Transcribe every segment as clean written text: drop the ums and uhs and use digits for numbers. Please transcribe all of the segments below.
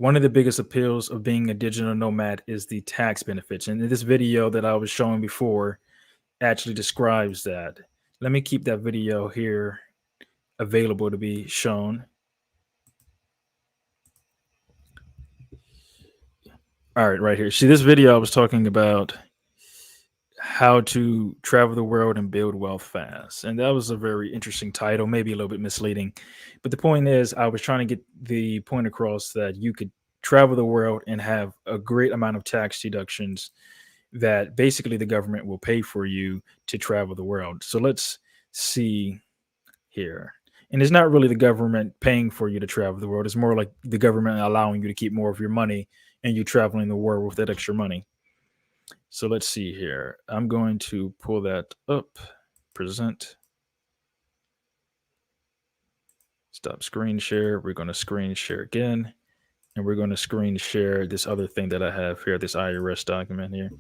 one of the biggest appeals of being a digital nomad is the tax benefits. And this video that I was showing before actually describes that. Let me keep that video here available to be shown. All right, right here. See, this video I was talking about how to travel the world and build wealth fast. And that was a very interesting title, maybe a little bit misleading. But the point is, I was trying to get the point across that you could travel the world and have a great amount of tax deductions that basically the government will pay for you to travel the world. So let's see here. And it's not really the government paying for you to travel the world. It's more like the government allowing you to keep more of your money and you traveling the world with that extra money. So let's see here. I'm going to pull that up, present, stop screen share. We're going to screen share again, and we're going to screen share this other thing that I have here, this IRS document here.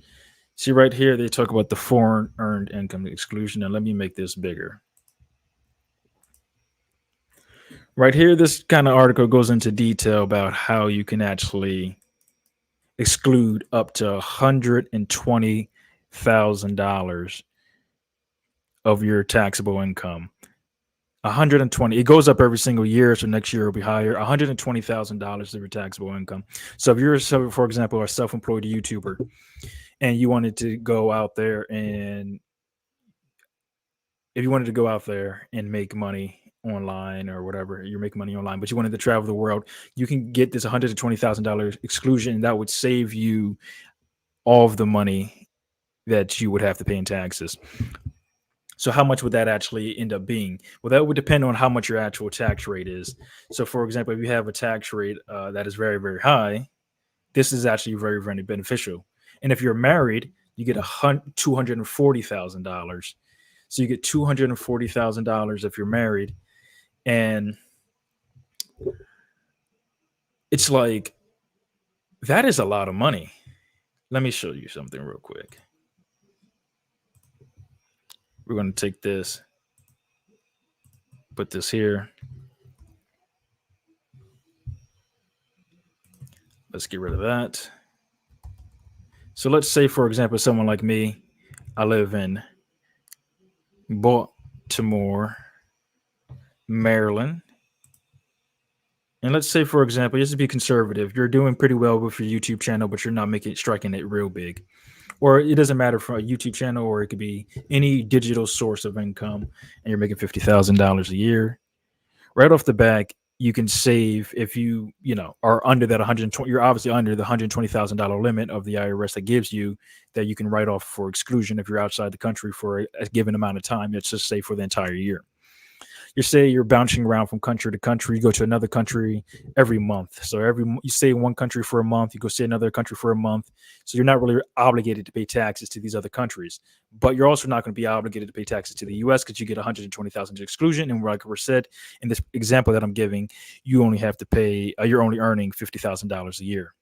See right here, they talk about the foreign earned income exclusion. And let me make this bigger. Right here, this kind of article goes into detail about how you can actually exclude up to $120,000 of your taxable income. 120. It goes up every single year, so next year will be higher. $120,000 of your taxable income. So if you're, for example, a self-employed YouTuber, and you wanted to go out there and make money online or whatever, you're making money online, but you wanted to travel the world, you can get this $120,000 exclusion, and that would save you all of the money that you would have to pay in taxes. So how much would that actually end up being? Well, that would depend on how much your actual tax rate is. So for example, if you have a tax rate that is very, very high, this is actually very, very beneficial. And if you're married, you get $240,000. So you get $240,000 if you're married. And it's like, that is a lot of money. Let me show you something real quick. We're going to take this, put this here. Let's get rid of that. So let's say, for example, someone like me, I live in Baltimore, Maryland. And let's say, for example, just to be conservative, you're doing pretty well with your YouTube channel, but you're not striking it real big. Or it doesn't matter for a YouTube channel, or it could be any digital source of income, and you're making $50,000 a year. Right off the bat, you can save if you are under that 120. You're obviously under the $120,000 limit of the IRS that gives you that you can write off for exclusion if you're outside the country for a given amount of time. Let's just say for the entire year. You're bouncing around from country to country. You go to another country every month. So you stay in one country for a month, you go stay in another country for a month. So you're not really obligated to pay taxes to these other countries, but you're also not going to be obligated to pay taxes to the U.S. because you get 120,000 exclusion. And like we said in this example that I'm giving, you only have to pay. You're only earning $50,000 a year.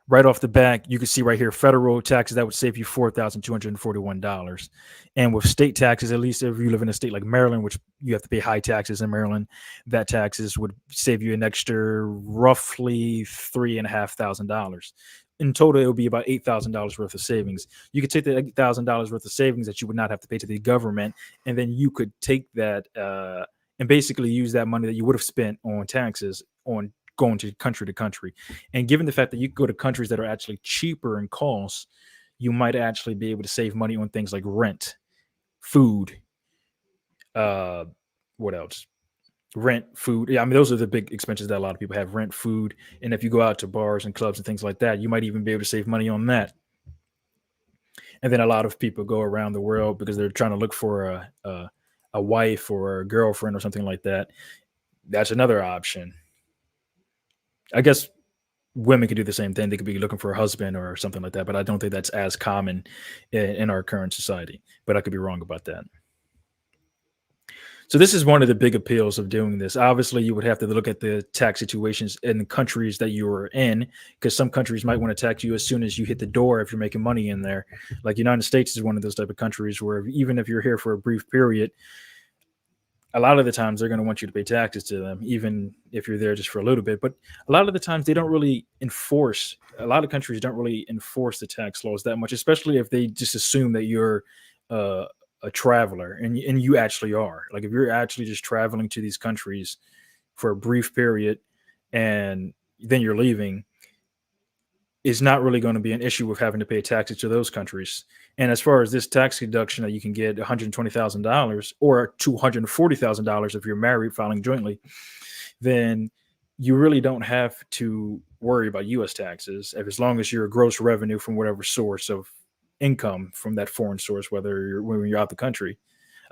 Right off the bat, you can see right here, federal taxes, that would save you $4,241. And with state taxes, at least if you live in a state like Maryland, which you have to pay high taxes in Maryland, that taxes would save you an extra roughly $3,500. In total, it would be about $8,000 worth of savings. You could take the $8,000 worth of savings that you would not have to pay to the government, and then you could take that and basically use that money that you would have spent on taxes on going to country. And given the fact that you go to countries that are actually cheaper in cost, you might actually be able to save money on things like rent, food, what else? Rent, food. Yeah, I mean, those are the big expenses that a lot of people have: rent, food. And if you go out to bars and clubs and things like that, you might even be able to save money on that. And then a lot of people go around the world because they're trying to look for a wife or a girlfriend or something like that. That's another option. I guess women could do the same thing. They could be looking for a husband or something like that, but I don't think that's as common in our current society. But I could be wrong about that. So this is one of the big appeals of doing this. Obviously, you would have to look at the tax situations in the countries that you are in, because some countries might want to tax you as soon as you hit the door if you're making money in there. Like United States is one of those type of countries where even if you're here for a brief period, a lot of the times they're going to want you to pay taxes to them, even if you're there just for a little bit. But a lot of the times they don't really enforce. A lot of countries don't really enforce the tax laws that much, especially if they just assume that you're uh, a traveler, and you actually are. Like if you're actually just traveling to these countries for a brief period, and then you're leaving, is not really going to be an issue with having to pay taxes to those countries. And as far as this tax deduction that you can get $120,000 or $240,000 if you're married filing jointly, then you really don't have to worry about US taxes as long as your gross revenue from whatever source of income from that foreign source, whether you're when you're out the country,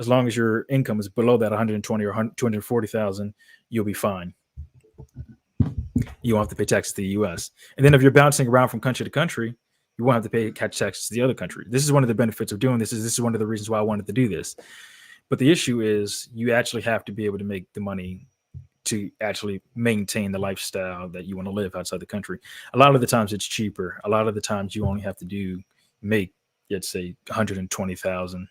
as long as your income is below that 120 or 240,000, you'll be fine. You won't have to pay taxes to the US. And then if you're bouncing around from country to country, you won't have to pay catch taxes to the other country. This is one of the benefits of doing this. This is one of the reasons why I wanted to do this. But the issue is you actually have to be able to make the money to actually maintain the lifestyle that you want to live outside the country. A lot of the times it's cheaper. A lot of the times you only have to make, let's say, 120,000.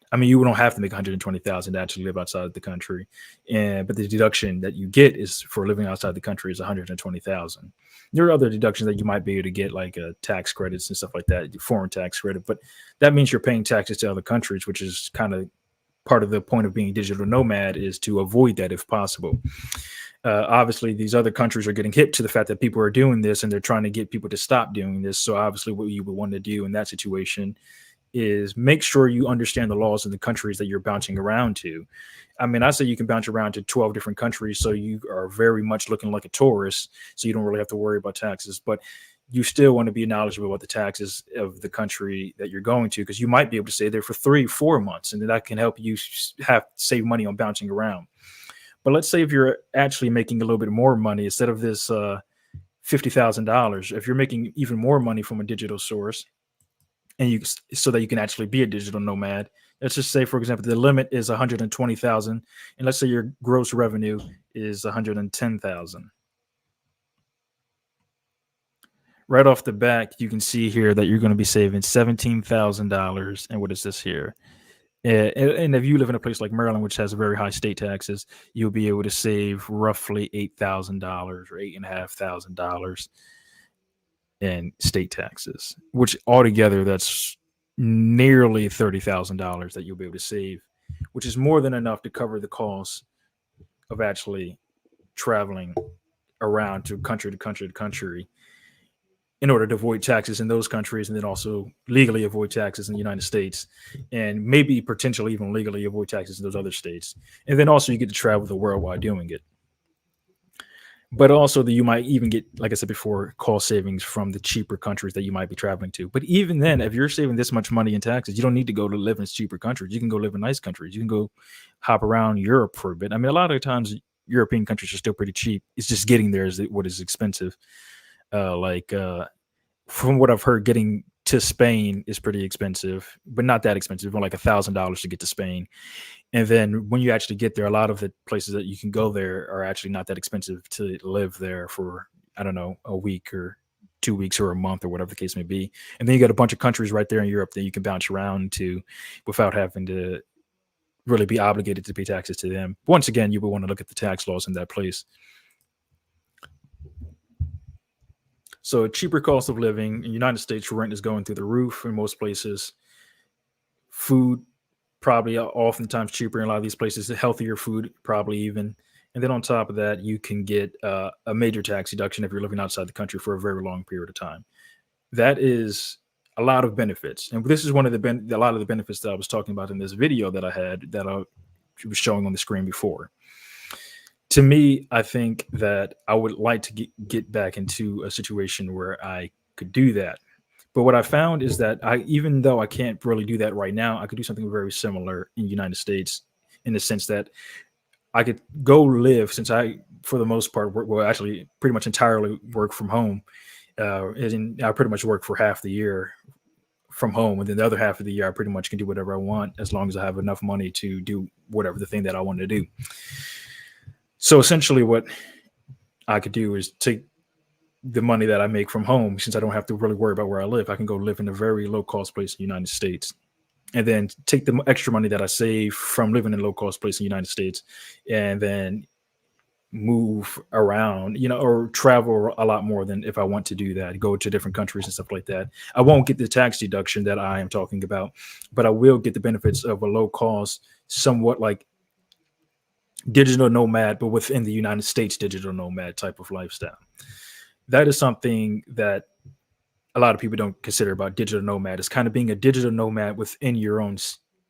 I mean, you don't have to make 120,000 to actually live outside the country, and but the deduction that you get is for living outside the country is 120,000. There are other deductions that you might be able to get, like tax credits and stuff like that, foreign tax credit, but that means you're paying taxes to other countries, which is kind of part of the point of being digital nomad, is to avoid that if possible. Obviously, these other countries are getting hip to the fact that people are doing this, and they're trying to get people to stop doing this. So obviously, what you would want to do in that situation is make sure you understand the laws in the countries that you're bouncing around to. I mean, I say you can bounce around to 12 different countries, so you are very much looking like a tourist, so you don't really have to worry about taxes. But you still want to be knowledgeable about the taxes of the country that you're going to, because you might be able to stay there for 3, 4 months, and that can help you have save money on bouncing around. But let's say if you're actually making a little bit more money instead of this $50,000, if you're making even more money from a digital source, and you so that you can actually be a digital nomad. Let's just say, for example, the limit is 120,000, and let's say your gross revenue is 110,000. Right off the back, you can see here that you're going to be saving $17,000. And what is this here? And if you live in a place like Maryland, which has very high state taxes, you'll be able to save roughly $8,000 or $8,500 in state taxes, which altogether that's nearly $30,000 that you'll be able to save, which is more than enough to cover the cost of actually traveling around to country to country to country in order to avoid taxes in those countries, and then also legally avoid taxes in the United States, and maybe potentially even legally avoid taxes in those other states. And then also you get to travel the world while doing it. But also that you might even get, like I said before, cost savings from the cheaper countries that you might be traveling to. But even then, if you're saving this much money in taxes, you don't need to go to live in cheaper countries. You can go live in nice countries. You can go hop around Europe for a bit. I mean, a lot of times European countries are still pretty cheap. It's just getting there is what is expensive. From what I've heard, getting to Spain is pretty expensive, but not that expensive, more like $1,000 to get to Spain. And then when you actually get there, a lot of the places that you can go there are actually not that expensive to live there for, I don't know, a week or 2 weeks or a month or whatever the case may be. And then you got a bunch of countries right there in Europe that you can bounce around to without having to really be obligated to pay taxes to them. Once again, you would want to look at the tax laws in that place. So a cheaper cost of living in the United States, rent is going through the roof in most places. Food probably oftentimes cheaper in a lot of these places, healthier food probably even. And then on top of that, you can get a major tax deduction if you're living outside the country for a very long period of time. That is a lot of benefits, and this is one of a lot of the benefits that I was talking about in this video that I had that I was showing on the screen before. To me, I think that I would like to get back into a situation where I could do that. But what I found is that even though I can't really do that right now, I could do something very similar in the United States, in the sense that I could go live, since I, for the most part, actually pretty much entirely work from home. I pretty much work for half the year from home, and then the other half of the year I pretty much can do whatever I want as long as I have enough money to do whatever the thing that I want to do. So essentially what I could do is take the money that I make from home, since I don't have to really worry about where I live. I can go live in a very low cost place in the United States. and then take the extra money that I save from living in a low cost place in the United States, and then move around, or travel a lot more than if I want to do that, go to different countries and stuff like that. I won't get the tax deduction that I am talking about, but I will get the benefits of a low cost, somewhat like digital nomad, but within the United States digital nomad type of lifestyle. That is something that a lot of people don't consider about digital nomad. Is kind of being a digital nomad within your own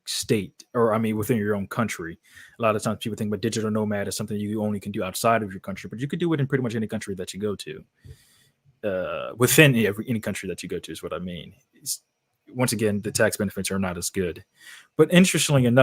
state, or I mean within your own country. A lot of times people think about digital nomad as something you only can do outside of your country, but you could do it in pretty much any country that you go to. Within any country that you go to is what I mean. Once again, the tax benefits are not as good. But interestingly enough,